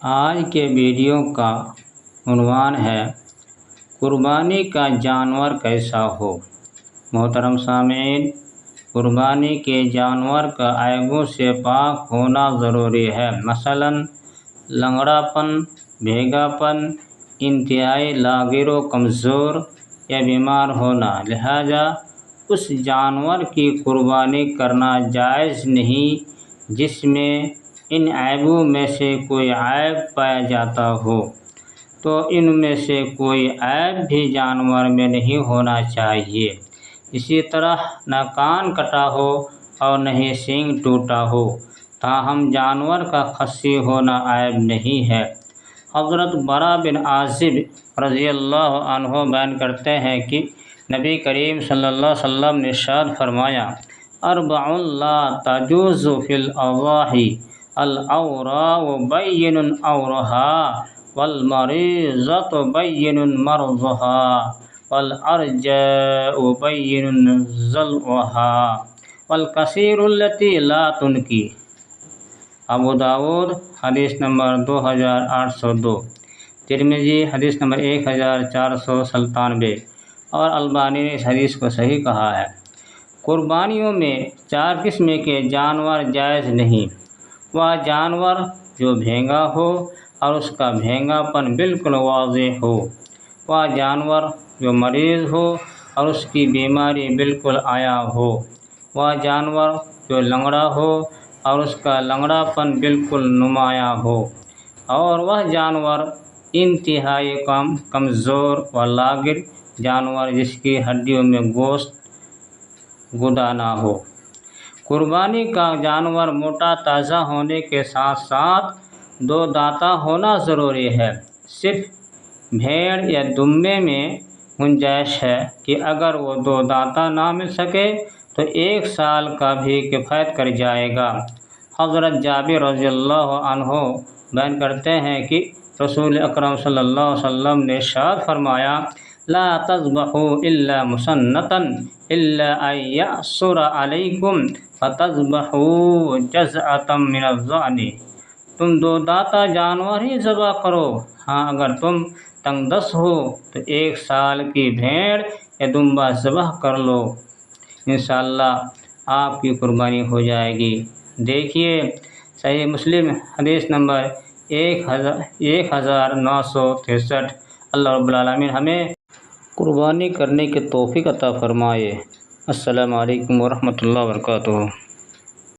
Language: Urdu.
آج کے ویڈیو کا عنوان ہے قربانی کا جانور کیسا ہو۔ محترم سامعین، قربانی کے جانور کا عیبوں سے پاک ہونا ضروری ہے، مثلاً لنگڑا پن، بھیگا پن، انتہائی لاغر و کمزور یا بیمار ہونا۔ لہذا اس جانور کی قربانی کرنا جائز نہیں جس میں ان عیبوں میں سے کوئی عیب پایا جاتا ہو، تو ان میں سے کوئی عیب بھی جانور میں نہیں ہونا چاہیے۔ اسی طرح نہ کان کٹا ہو اور نہ ہی سینگ ٹوٹا ہو، تاہم جانور کا خصی ہونا عیب نہیں ہے۔ حضرت برا بن عازب رضی اللہ عنہ بیان کرتے ہیں کہ نبی کریم صلی اللہ علیہ وسلم نے ارشاد فرمایا: اربع لا تجوز فی الاضاحی، العوراء بین عورها، والمریضۃ بین مرضها، والارجاء بین ضلعها، والکثیر التی لا تنکی۔ ابو داؤد حدیث نمبر 2802، ترمذی حدیث نمبر 1497، اور البانی نے اس حدیث کو صحیح کہا ہے۔ قربانیوں میں 4 قسم کے جانور جائز نہیں: وہ جانور جو بھینگا ہو اور اس کا بھینگا پن بالکل واضح ہو، وہ جانور جو مریض ہو اور اس کی بیماری بالکل عیاں ہو، وہ جانور جو لنگڑا ہو اور اس کا لنگڑا پن بالکل نمایاں ہو، اور وہ جانور انتہائی کمزور و لاغر جانور جس کی ہڈیوں میں گوشت گدا نہ ہو۔ قربانی کا جانور موٹا تازہ ہونے کے ساتھ ساتھ 2 دانتہ ہونا ضروری ہے۔ صرف بھیڑ یا دمبے میں گنجائش ہے کہ اگر وہ 2 دانتہ نہ مل سکے تو 1 سال کا بھی کفایت کر جائے گا۔ حضرت جابر رضی اللہ عنہ بیان کرتے ہیں کہ رسول اکرم صلی اللہ علیہ وسلم نے ارشاد فرمایا: لا تذبحوا الا مسنۃ الا ان یعصر علیکم فتذبحوا جزعۃ من الضأن۔ تم 2 دانتہ جانور ہی ذبح کرو، ہاں اگر تم تنگ دست ہو تو 1 سال کی بھیڑ یا دمبا ذبح کر لو، انشاءاللہ آپ کی قربانی ہو جائے گی۔ دیکھیے صحیح مسلم حدیث نمبر 1963۔ اللہ رب العالمین ہمیں قربانی کرنے کی توفیق عطا فرمائے۔ السلام علیکم ورحمۃ اللہ وبرکاتہ۔